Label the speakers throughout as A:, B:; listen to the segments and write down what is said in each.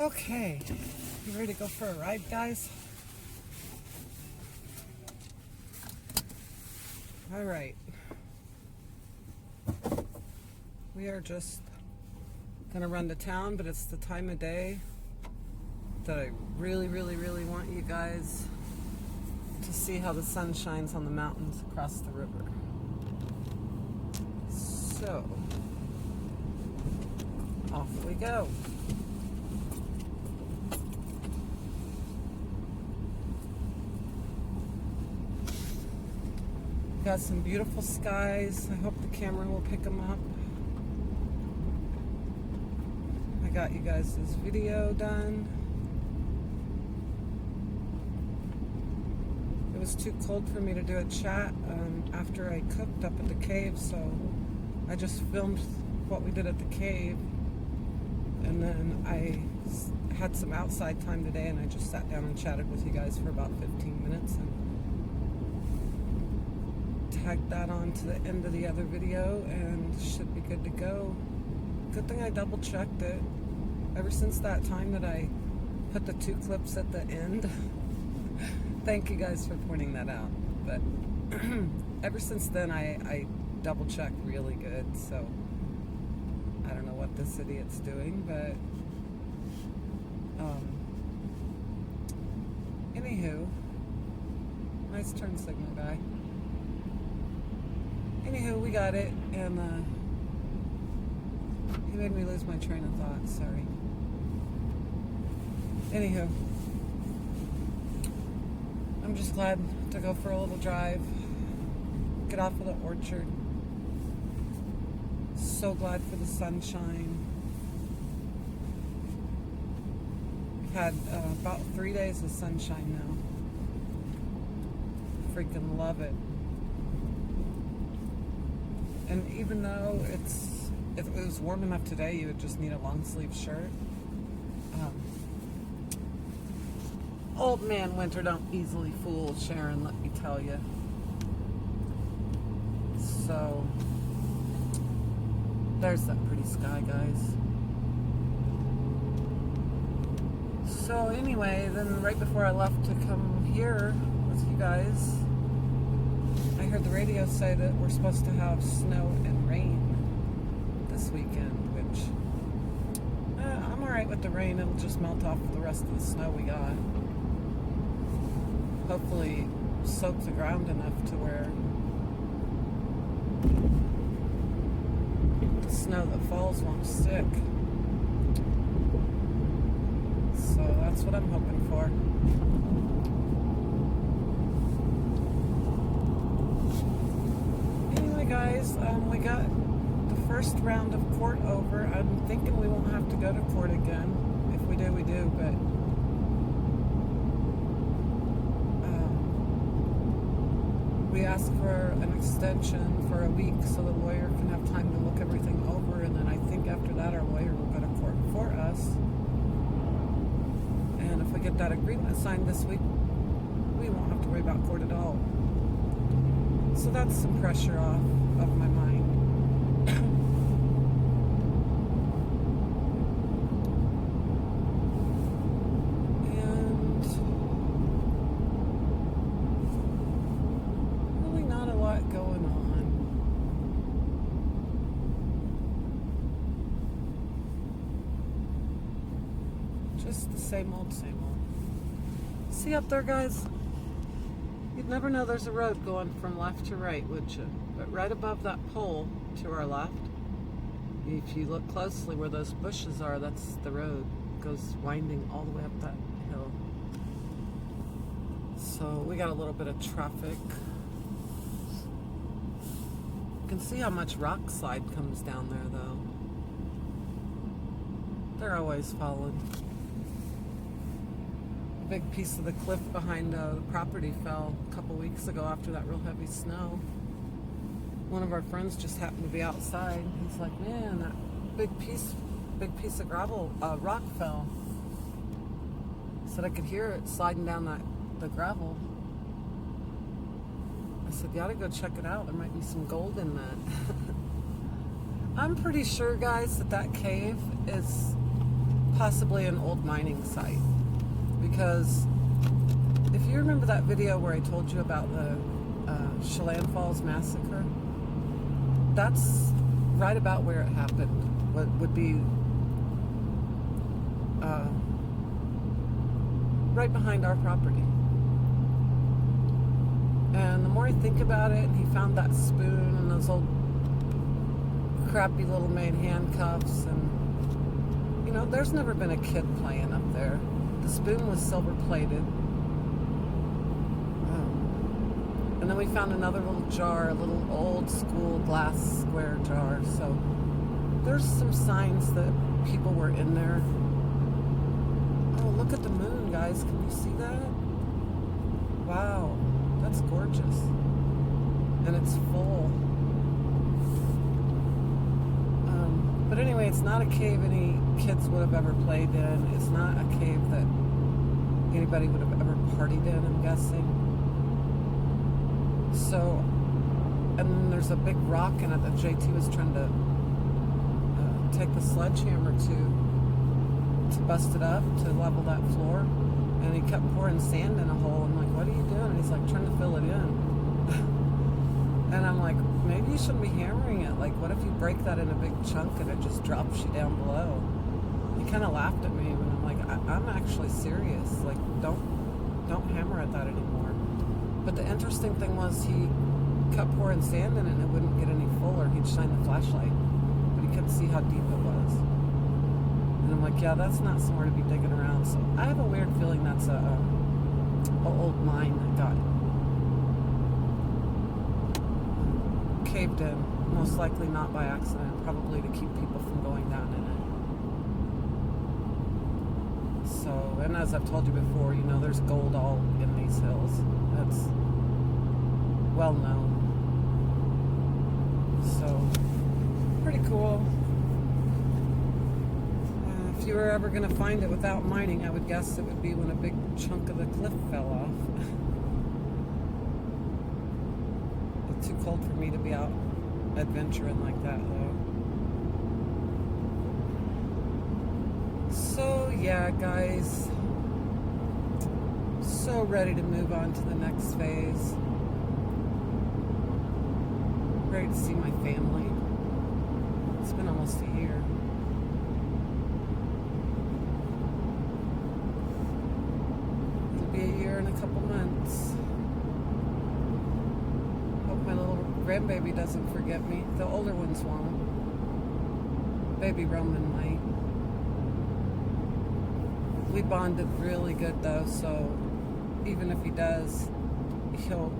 A: Okay, you ready to go for a ride, guys? All right. We are just gonna run to town, but it's the time of day that I really want you guys to see how the sun shines on the mountains across the river. So, off we go. Got some beautiful skies. I hope the camera will pick them up. I got you guys this video done. It was too cold for me to do a chat after I cooked up at the cave, so I just filmed what we did at the cave, and then I had some outside time today, and I just sat down and chatted with you guys for about 15 minutes and tagged that on to the end of the other video, and should be good to go. Good thing I double checked it. Ever since that time that I put the 2 clips at the end, thank you guys for pointing that out, but ever since then I double check really good, so I don't know what this idiot's doing, but anywho, nice turn signal guy. Anywho, we got it, and he made me lose my train of thought, sorry. Anywho, I'm just glad to go for a little drive, get off of the orchard. So glad for the sunshine. We've had about 3 days of sunshine now. Freaking love it. And even though if it was warm enough today, you would just need a long sleeve shirt. Old man winter don't easily fool, Sharon, let me tell you. So, there's that pretty sky, guys. So anyway, then right before I left to come here with you guys, I heard the radio say that we're supposed to have snow and rain this weekend, which I'm alright with the rain. It'll just melt off the rest of the snow we got. Hopefully soak the ground enough to where the snow that falls won't stick. So that's what I'm hoping for. Anyway guys, we got the first round of court over. I'm thinking we won't have to go to court again. If we do, we do, but we asked for an extension for a week so the lawyer can have time to look everything over, and then I think after that our lawyer will go to court for us. And if we get that agreement signed this week, we won't have to worry about court at all. So that's some pressure off of my mind. And really not a lot going on. Just the same old, same old. See up there, guys? You'd never know there's a road going from left to right, would you? But right above that pole to our left, if you look closely where those bushes are, that's the road. It goes winding all the way up that hill. So we got a little bit of traffic. You can see how much rock slide comes down there, though. They're always falling. Big piece of the cliff behind the property fell a couple weeks ago after that real heavy snow. One of our friends just happened to be outside. He's like, man, that big piece of gravel, rock fell. Said I could hear it sliding down the gravel. I said, you ought to go check it out. There might be some gold in that. I'm pretty sure, guys, that cave is possibly an old mining site. Because if you remember that video where I told you about the Chelan Falls massacre, that's right about where it happened. What would be right behind our property. And the more I think about it, he found that spoon and those old crappy little made handcuffs, and you know, there's never been a kid playing up there. The spoon was silver plated. And then we found another little jar, a little old school glass square jar. So there's some signs that people were in there. Oh, look at the moon, guys. Can you see that? Wow, that's gorgeous. And it's full. But anyway, it's not a cave any kids would have ever played in. It's not a cave that anybody would have ever partied in, I'm guessing. So, and then there's a big rock in it that JT was trying to take the sledgehammer to bust it up, to level that floor. And he kept pouring sand in a hole. I'm like, what are you doing? And he's like, trying to fill it in. And I'm like, maybe you shouldn't be hammering it. Like, what if you break that in a big chunk and it just drops you down below? He kind of laughed at me, but I'm like, I'm actually serious. Like, don't hammer at that anymore. But the interesting thing was he kept pouring sand in it and it wouldn't get any fuller. He'd shine the flashlight, but he couldn't see how deep it was. And I'm like, yeah, that's not somewhere to be digging around. So I have a weird feeling that's a old mine that got caved in, most likely not by accident, probably to keep people from going down in it. So, and as I've told you before, you know, there's gold all in these hills. That's well known. So, pretty cool. If you were ever going to find it without mining, I would guess it would be when a big chunk of the cliff fell off. Too cold for me to be out adventuring like that, though. So yeah, guys, so ready to move on to the next phase. Ready to see my family. It's been almost a year. It'll be a year and a couple months. Grandbaby doesn't forget me. The older ones won't. Baby Roman might. We bonded really good though, so even if he does, he'll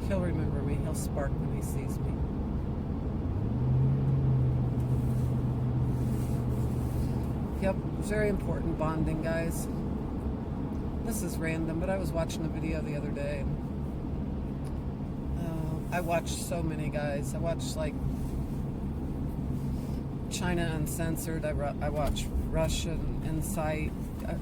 A: remember me. He'll spark when he sees me. Yep, very important bonding, guys. This is random, but I was watching a video the other day. I watched so many, guys. I watched like China Uncensored. I watch Russian Insight,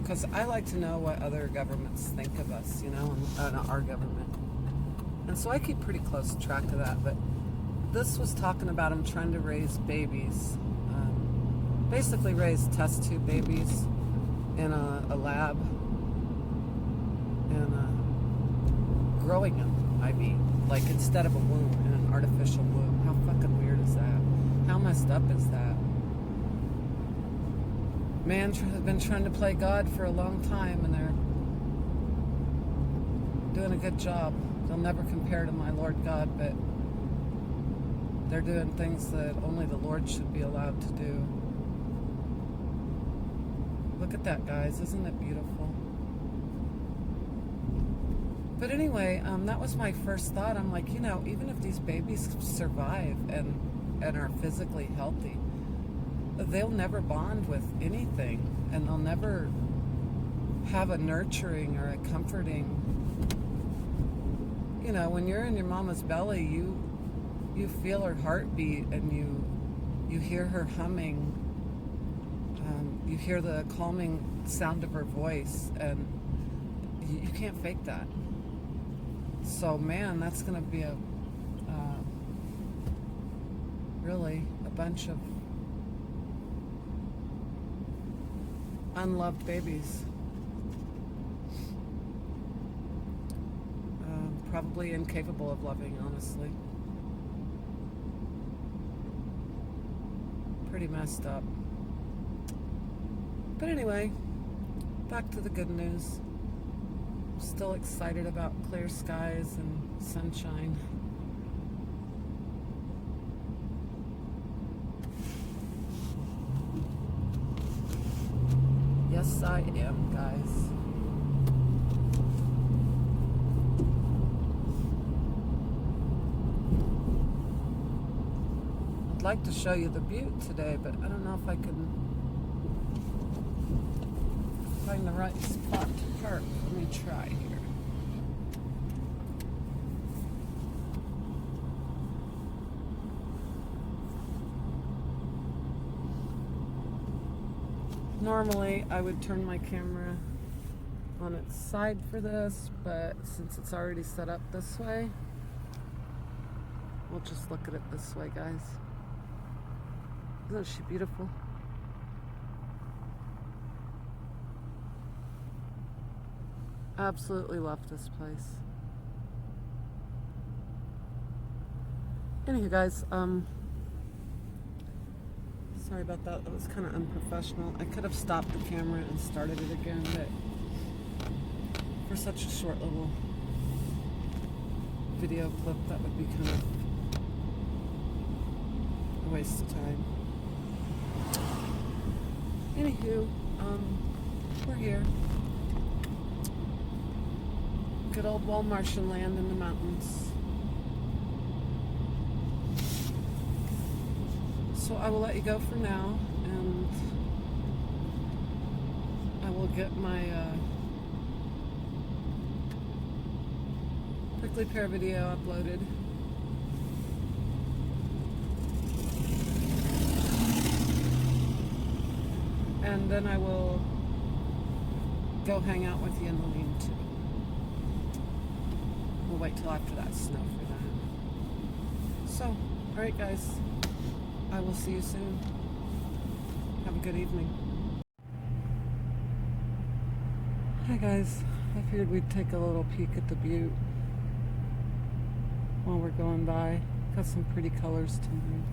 A: because I like to know what other governments think of us, you know, and our government. And so I keep pretty close track of that. But this was talking about them trying to raise babies, basically raise test tube babies in a lab, and growing them, I mean. Like, instead of a womb, in an artificial womb. How fucking weird is that? How messed up is that? Man has been trying to play God for a long time, and they're doing a good job. They'll never compare to my Lord God, but they're doing things that only the Lord should be allowed to do. Look at that, guys. Isn't it beautiful? But anyway, that was my first thought. I'm like, you know, even if these babies survive and are physically healthy, they'll never bond with anything, and they'll never have a nurturing or a comforting. You know, when you're in your mama's belly, you feel her heartbeat, and you hear her humming. You hear the calming sound of her voice, and you can't fake that. So, man, that's going to be really a bunch of unloved babies. Probably incapable of loving, honestly. Pretty messed up. But anyway, back to the good news. I'm still excited about clear skies and sunshine. Yes, I am, guys. I'd like to show you the butte today, but I don't know if I can find the right spot to park. Let me try here. Normally, I would turn my camera on its side for this, but since it's already set up this way, we'll just look at it this way, guys. Isn't she beautiful? Absolutely love this place. Anywho, guys, sorry about that. That was kind of unprofessional. I could have stopped the camera and started it again, but for such a short little video clip, that would be kind of a waste of time. Anywho, we're here. Good old Walmartian land in the mountains. So I will let you go for now, and I will get my prickly pear video uploaded. And then I will go hang out with you in the lean-to. We'll wait till after that snow for that. So, alright guys, I will see you soon. Have a good evening. Hi guys, I figured we'd take a little peek at the butte while we're going by. Got some pretty colors tonight.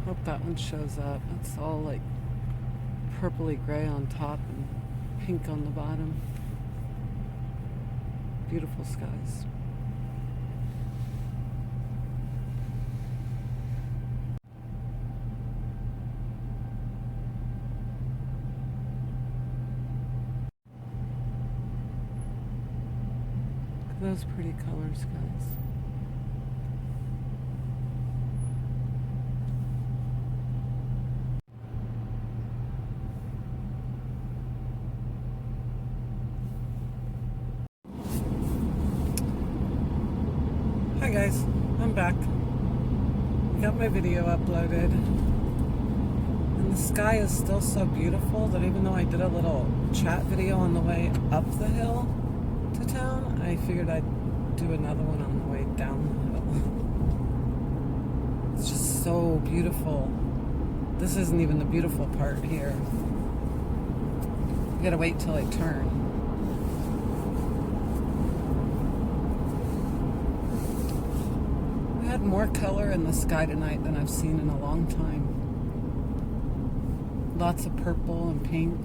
A: Hope that one shows up. It's all like purpley gray on top and pink on the bottom. Beautiful skies. Look at those pretty colors, guys. Hi guys, I'm back. Got my video uploaded. And the sky is still so beautiful that even though I did a little chat video on the way up the hill to town, I figured I'd do another one on the way down the hill. It's just so beautiful. This isn't even the beautiful part here. You gotta wait till I turn. Had more color in the sky tonight than I've seen in a long time. Lots of purple and pink.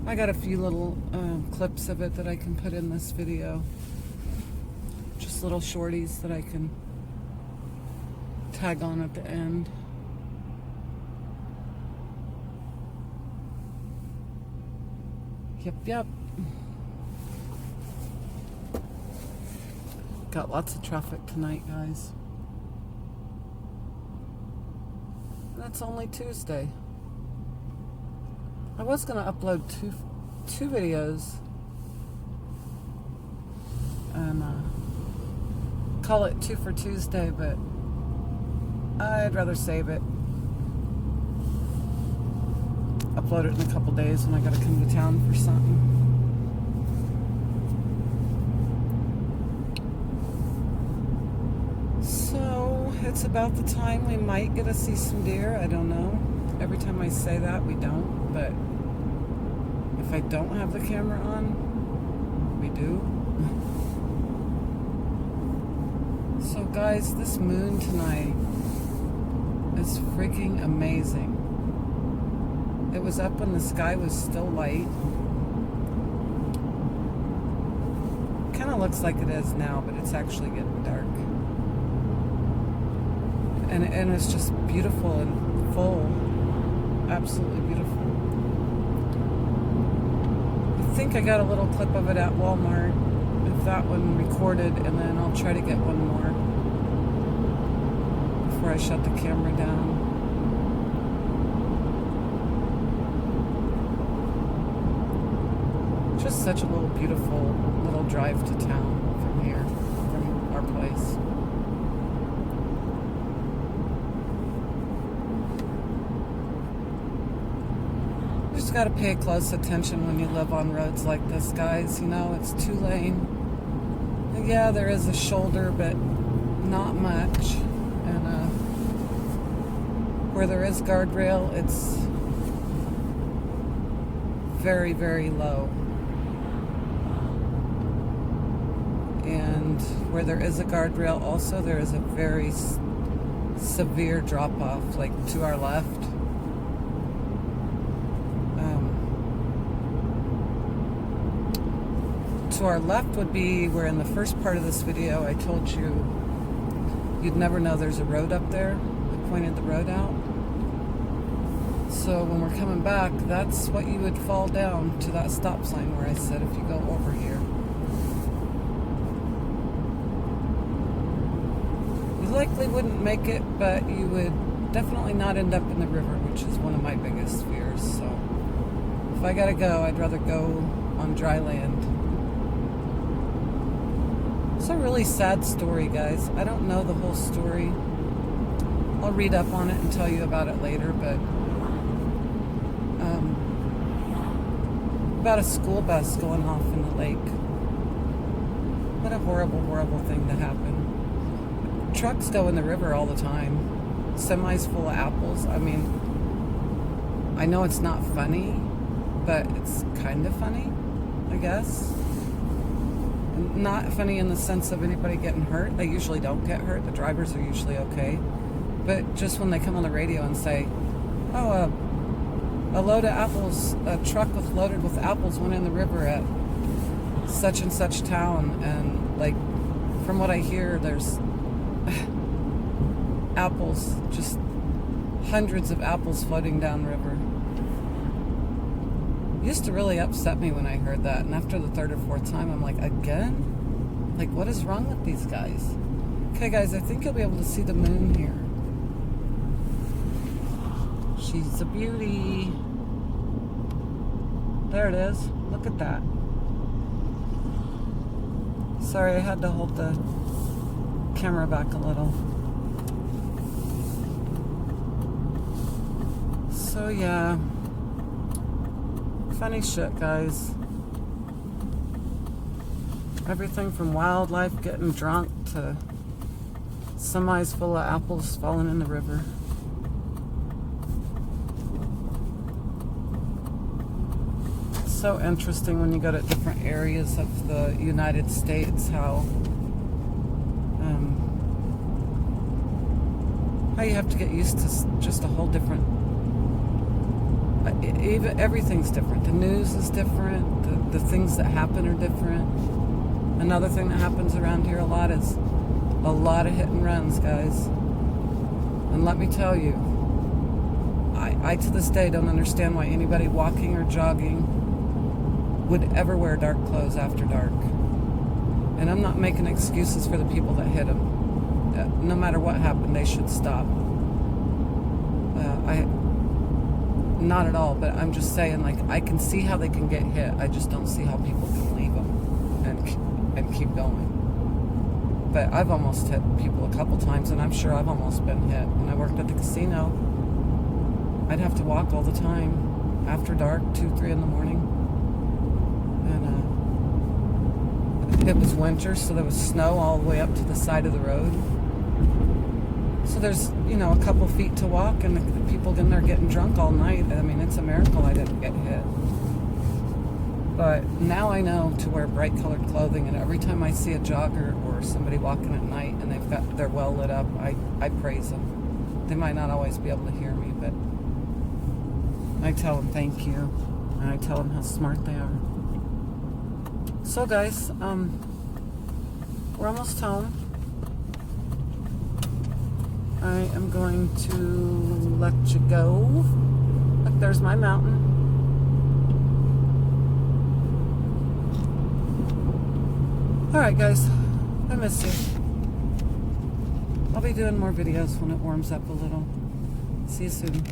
A: I got a few little clips of it that I can put in this video. Just little shorties that I can tag on at the end. Yep. Got lots of traffic tonight, guys. That's only Tuesday. I was gonna upload two videos and call it 2 for Tuesday, but I'd rather save it. Upload it in a couple days when I gotta come to town for something. it's about the time we might get to see some deer. I don't know. Every time I say that, we don't. But if I don't have the camera on, we do. So guys, this moon tonight is freaking amazing. It was up when the sky was still light. Kind of looks like it is now, but it's actually getting dark. And it's just beautiful and full. Absolutely beautiful. I think I got a little clip of it at Walmart. If that one recorded, and then I'll try to get one more before I shut the camera down. Just such a little beautiful little drive to town from here, from our place. You just got to pay close attention when you live on roads like this, guys. You know, it's 2-lane. Yeah, there is a shoulder, but not much. And where there is guardrail, it's very, very low. And where there is a guardrail also, there is a very severe drop-off, like to our left. To our left would be where in the first part of this video I told you you'd never know there's a road up there. I pointed the road out. So when we're coming back, that's what you would fall down to, that stop sign where I said if you go over here. Likely wouldn't make it, but you would definitely not end up in the river, which is one of my biggest fears. So if I gotta go, I'd rather go on dry land. It's a really sad story, guys. I don't know the whole story. I'll read up on it and tell you about it later, but about a school bus going off in the lake. What a horrible, horrible thing to happen. Trucks go in the river all the time. Semis full of apples. I mean, I know it's not funny, but it's kind of funny, I guess. Not funny in the sense of anybody getting hurt. They usually don't get hurt. The drivers are usually okay. But just when they come on the radio and say, oh, a load of apples, a truck loaded with apples went in the river at such and such town. And like, from what I hear, there's apples, just hundreds of apples floating downriver. It used to really upset me when I heard that, and after the third or fourth time I'm like, again? Like, what is wrong with these guys? Okay guys, I think you'll be able to see the moon here. She's a beauty. There it is. Look at that. Sorry, I had to hold the camera back a little. So yeah, funny shit, guys. Everything from wildlife getting drunk to semis full of apples falling in the river. It's so interesting when you go to different areas of the United States how you have to get used to just a whole different, even everything's different. The news is different. The things that happen are different. Another thing that happens around here a lot is a lot of hit and runs, guys. And let me tell you, I to this day don't understand why anybody walking or jogging would ever wear dark clothes after dark. And I'm not making excuses for the people that hit them. No matter what happened, they should stop. Not at all, but I'm just saying, like, I can see how they can get hit. I just don't see how people can leave them and keep going. But I've almost hit people a couple times, and I'm sure I've almost been hit. When I worked at the casino, I'd have to walk all the time after dark, 2, 3 in the morning. And it was winter, so there was snow all the way up to the side of the road. So there's, you know, a couple feet to walk, and the people in there getting drunk all night. I mean, it's a miracle I didn't get hit. But now I know to wear bright colored clothing, and every time I see a jogger or somebody walking at night and they're well lit up, I praise them. They might not always be able to hear me, but I tell them thank you, and I tell them how smart they are. So guys, we're almost home. I am going to let you go. Look, there's my mountain. Alright guys, I miss you. I'll be doing more videos when it warms up a little. See you soon.